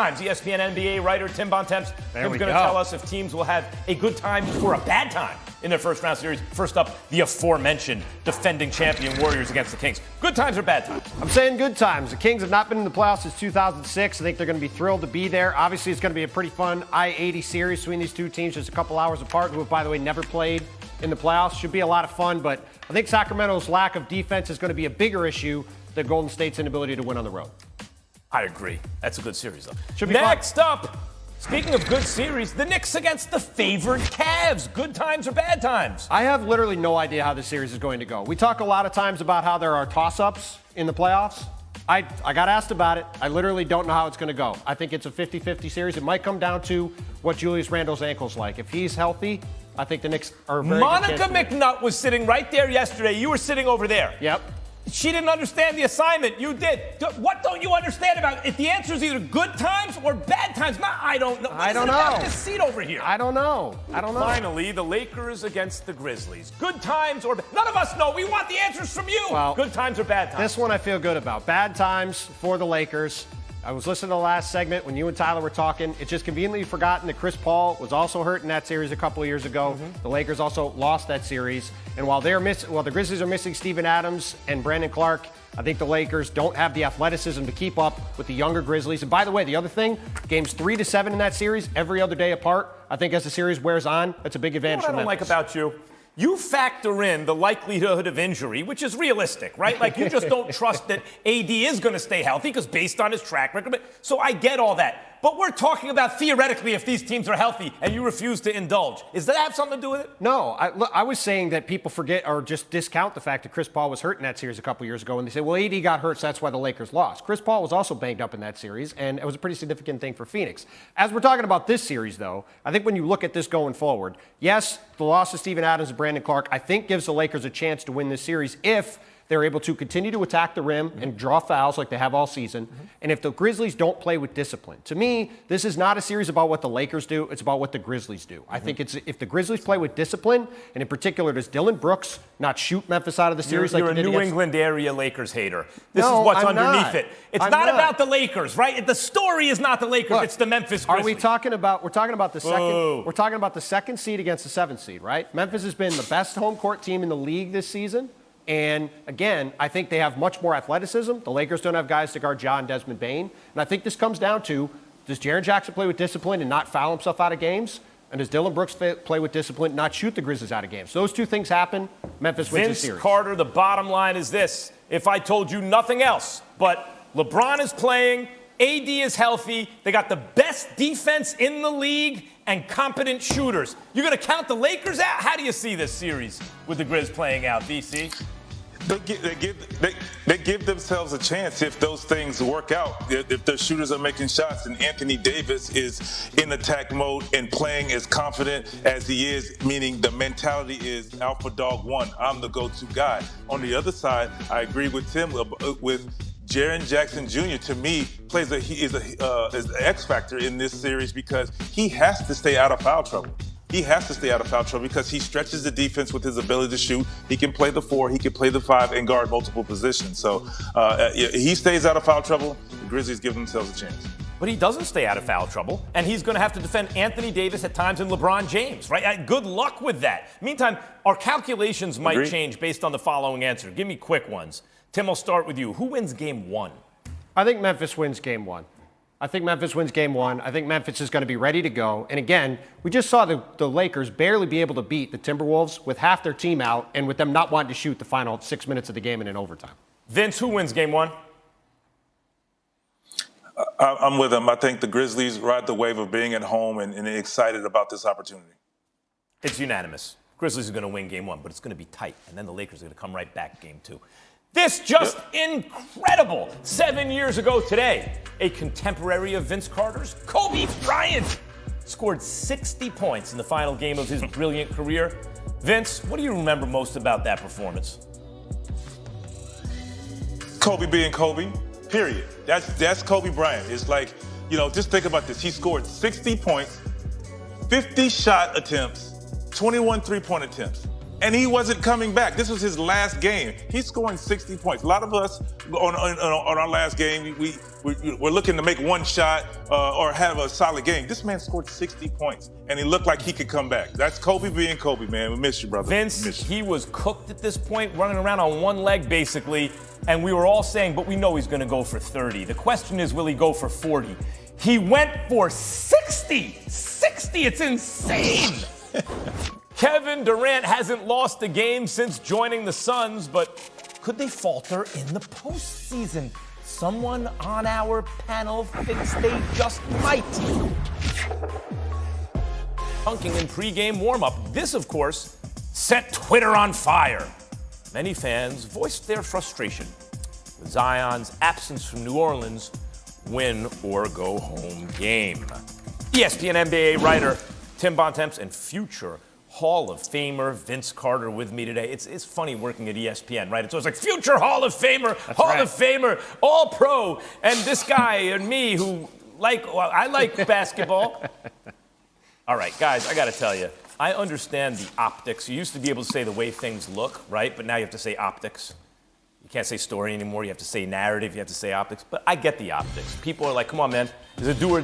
times. ESPN NBA writer Tim Bontemps is going to tell us if teams will have a good time or a bad time in their first round series. First up, the aforementioned defending champion Warriors against the Kings. Good times or bad times? I'm saying good times. The Kings have not been in the playoffs since 2006. I think they're going to be thrilled to be there. Obviously, it's going to be a pretty fun I-80 series between these two teams, just a couple hours apart, who have, by the way, never played in the playoffs. Should be a lot of fun, but I think Sacramento's lack of defense is going to be a bigger issue than Golden State's inability to win on the road. I agree. That's a good series, though. Should be Next up, speaking of good series, the Knicks against the favored Cavs. Good times or bad times? I have literally no idea how this series is going to go. We talk a lot of times about how there are toss-ups in the playoffs. I got asked about it. I literally don't know how it's going to go. I think it's a 50-50 series. It might come down to what Julius Randle's ankle's like. If he's healthy, I think the Knicks are very Monica McNutt was sitting right there yesterday. You were sitting over there. Yep. She didn't understand the assignment. You did. What don't you understand about it? The answer is either good times or bad times. Not, I don't know. I don't know. This seat over here. I don't know. Finally, the Lakers against the Grizzlies. Good times or none of us know. We want the answers from you. Well, good times or bad times? This one I feel good about. Bad times for the Lakers. I was listening to the last segment when you and Tyler were talking. It's just conveniently forgotten that Chris Paul was also hurt in that series a couple of years ago. The Lakers also lost that series. And while the Grizzlies are missing Steven Adams and Brandon Clark, I think the Lakers don't have the athleticism to keep up with the younger Grizzlies. And by the way, the other thing, games 3 to 7 in that series, every other day apart. I think as the series wears on, that's a big advantage for Memphis. What I don't like about you, you factor in the likelihood of injury, which is realistic, right? Like, you just don't trust that AD is going to stay healthy because based on his track record. So I get all that. But we're talking about theoretically if these teams are healthy and you refuse to indulge. Does that have something to do with it? No. I was saying that people forget or just discount the fact that Chris Paul was hurt in that series a couple years ago. And they say, well, AD got hurt, so that's why the Lakers lost. Chris Paul was also banged up in that series, and it was a pretty significant thing for Phoenix. As we're talking about this series, though, I think when you look at this going forward, yes, the loss of Steven Adams and Brandon Clark, I think gives the Lakers a chance to win this series if they're able to continue to attack the rim and draw fouls like they have all season. And if the Grizzlies don't play with discipline. To me, this is not a series about what the Lakers do. It's about what the Grizzlies do. I think it's if the Grizzlies play with discipline, and in particular, does Dillon Brooks not shoot Memphis out of the series you're like he did a New against England area Lakers hater. This No, is what's I'm underneath not. it. It's I'm not not. about the Lakers, right? The story is not the Lakers. Look, it's the Memphis Grizzlies. Are we talking about? We're talking about the second. Whoa. We're talking about the second seed against the 7th seed, right? Memphis has been the best home court team in the league this season. And again, I think they have much more athleticism. The Lakers don't have guys to guard Ja and Desmond Bane. And I think this comes down to, does Jaren Jackson play with discipline and not foul himself out of games? And does Dillon Brooks play with discipline and not shoot the Grizzlies out of games? So those two things happen. Memphis wins the series. Vince Carter, the bottom line is this. If I told you nothing else, but LeBron is playing, AD is healthy, they got the best defense in the league, and competent shooters. You're going to count the Lakers out? How do you see this series with the Grizz playing out, VC? They give themselves a chance if those things work out. If the shooters are making shots and Anthony Davis is in attack mode and playing as confident as he is, meaning the mentality is alpha dog one, I'm the go-to guy. On the other side, I agree with Tim with Jaren Jackson Jr. to me is an X factor in this series because he has to stay out of foul trouble. He has to stay out of foul trouble because he stretches the defense with his ability to shoot. He can play the 4, he can play the 5, and guard multiple positions. So he stays out of foul trouble. The Grizzlies give themselves a chance. But he doesn't stay out of foul trouble, and he's going to have to defend Anthony Davis at times and LeBron James, right? Good luck with that. Meantime, our calculations might change based on the following answer. Give me quick ones. Tim, I'll start with you. Who wins game 1? I think Memphis wins game 1. I think Memphis wins game 1. I think Memphis is going to be ready to go. And again, we just saw the Lakers barely be able to beat the Timberwolves with half their team out and with them not wanting to shoot the final 6 minutes of the game and in overtime. Vince, who wins game 1? I'm with him. I think the Grizzlies ride the wave of being at home and excited about this opportunity. It's unanimous. Grizzlies are going to win game 1, but it's going to be tight. And then the Lakers are going to come right back game 2. This just incredible. 7 years ago today, a contemporary of Vince Carter's, Kobe Bryant, scored 60 points in the final game of his brilliant career. Vince, what do you remember most about that performance? Kobe being Kobe, period. That's Kobe Bryant. It's like, just think about this. He scored 60 points, 50 shot attempts, 21 three-point attempts. And he wasn't coming back. This was his last game. He's scoring 60 points. A lot of us on our last game, we we're looking to make one shot or have a solid game. This man scored 60 points, and he looked like he could come back. That's Kobe being Kobe, man. We miss you, brother. Vince, he was cooked at this point, running around on one leg, basically, and we were all saying, but we know he's going to go for 30. The question is, will he go for 40? He went for 60! 60! It's insane! Kevin Durant hasn't lost a game since joining the Suns, but could they falter in the postseason? Someone on our panel thinks they just might. Dunking in pregame warm-up. This, of course, set Twitter on fire. Many fans voiced their frustration with Zion's absence from New Orleans' win or go home game. ESPN NBA writer Tim Bontemps and future Hall of Famer Vince Carter with me today. It's funny working at ESPN, right? It's always like future Hall of Famer, Hall of Famer, all pro, and this guy and me who I like basketball. All right, guys, I got to tell you, I understand the optics. You used to be able to say the way things look, right? But now you have to say optics. You can't say story anymore. You have to say narrative. You have to say optics. But I get the optics. People are like, come on, man. It's a do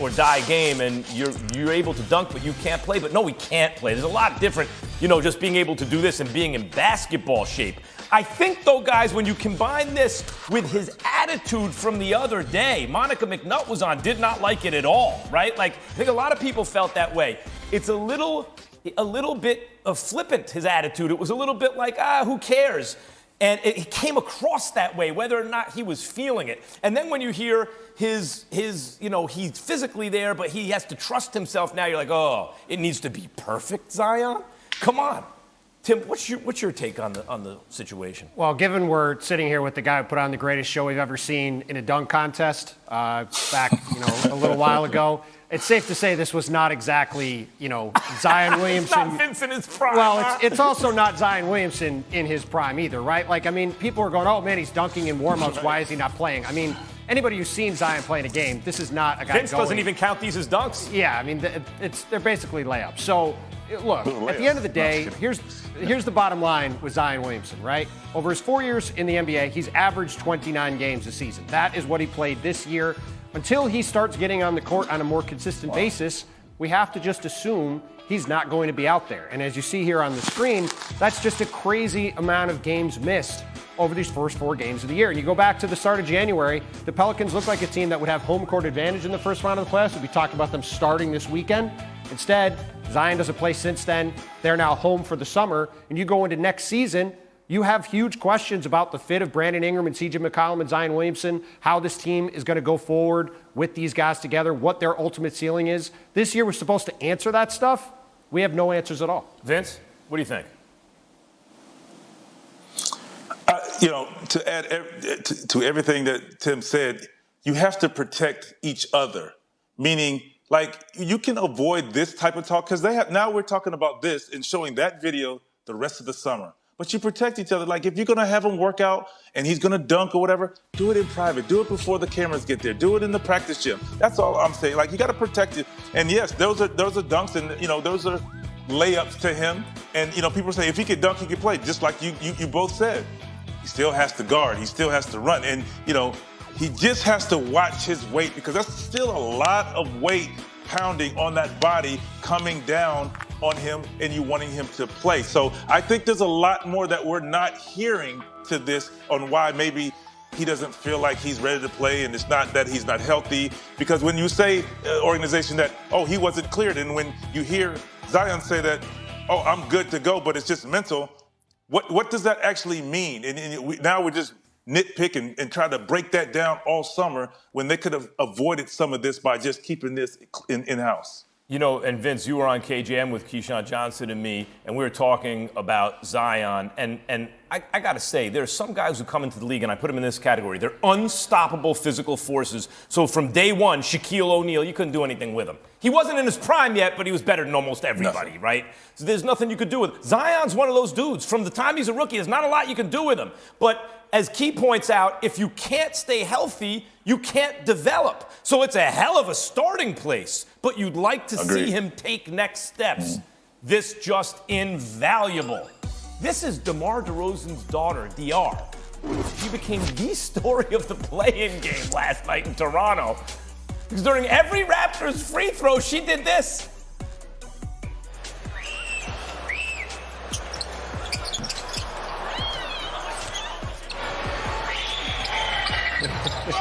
or die game, and you're able to dunk, but you can't play. But no, we can't play. There's a lot different, just being able to do this and being in basketball shape. I think, though, guys, when you combine this with his attitude from the other day, Monica McNutt was on, did not like it at all, right? Like, I think a lot of people felt that way. It's a little bit of flippant, his attitude. It was a little bit like, who cares? And it came across that way, whether or not he was feeling it. And then when you hear he's physically there, but he has to trust himself now, you're like, oh, it needs to be perfect, Zion? Come on. Tim, what's your take on the situation? Well, given we're sitting here with the guy who put on the greatest show we've ever seen in a dunk contest back, a little while ago, it's safe to say this was not exactly, Zion Williamson. It's not Vince in his prime. Well, it's also not Zion Williamson in his prime either, right? Like, I mean, people are going, oh, man, he's dunking in warm-ups. Why is he not playing? I mean, anybody who's seen Zion play in a game, this is not a guy Vince doesn't even count these as dunks. Yeah, I mean, they're basically layups. So, look, at the end of the day, here's the bottom line with Zion Williamson, right? Over his 4 years in the NBA, he's averaged 29 games a season. That is what he played this year. Until he starts getting on the court on a more consistent basis, we have to just assume he's not going to be out there. And as you see here on the screen, that's just a crazy amount of games missed over these first 4 games of the year. And you go back to the start of January, the Pelicans look like a team that would have home court advantage in the first round of the playoffs. We'll be talking about them starting this weekend. Instead, Zion doesn't play since then. They're now home for the summer. And you go into next season, you have huge questions about the fit of Brandon Ingram and CJ McCollum and Zion Williamson, how this team is going to go forward with these guys together, what their ultimate ceiling is. This year, we're supposed to answer that stuff. We have no answers at all. Vince, what do you think? To add to everything that Tim said, you have to protect each other, meaning like you can avoid this type of talk because now we're talking about this and showing that video the rest of the summer. But you protect each other. Like if you're going to have him work out and he's going to dunk or whatever, do it in private. Do it before the cameras get there. Do it in the practice gym. That's all I'm saying. Like you got to protect it. And yes, those are dunks and, those are layups to him. And, people say if he could dunk, he could play. Just like you both said. He still has to guard. He still has to run. And, he just has to watch his weight because that's still a lot of weight pounding on that body coming down on him and you wanting him to play. So I think there's a lot more that we're not hearing to this on why maybe he doesn't feel like he's ready to play and it's not that he's not healthy. Because when you say organization that, oh, he wasn't cleared, and when you hear Zion say that, oh, I'm good to go, but it's just mental, what does that actually mean? And now we're just nitpick and try to break that down all summer when they could have avoided some of this by just keeping this in-house. And Vince, you were on KJM with Keyshawn Johnson and me, and we were talking about Zion. And I got to say, there are some guys who come into the league, and I put them in this category. They're unstoppable physical forces. So from day one, Shaquille O'Neal, you couldn't do anything with him. He wasn't in his prime yet, but he was better than almost everybody, right? So there's nothing you could do with him. Zion's one of those dudes. From the time he's a rookie, there's not a lot you can do with him. But as Key points out, if you can't stay healthy, you can't develop. So it's a hell of a starting place, but you'd like to see him take next steps. This just invaluable. This is DeMar DeRozan's daughter, DR. She became the story of the play-in game last night in Toronto. Because during every Raptors free throw, she did this.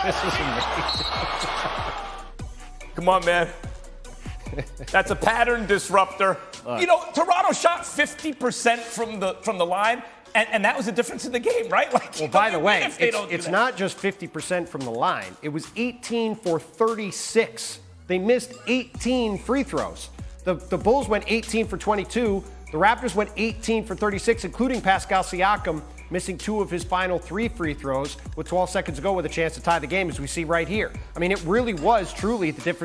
This is amazing. Come on, man. That's a pattern disruptor. You know, Toronto shot 50% from the line, and that was the difference in the game, right? Like, well, by the way, it's not just 50% from the line. It was 18 for 36. They missed 18 free throws. The Bulls went 18 for 22. The Raptors went 18 for 36, including Pascal Siakam missing 2 of his final 3 free throws with 12 seconds to go with a chance to tie the game, as we see right here. I mean, it really was truly the difference.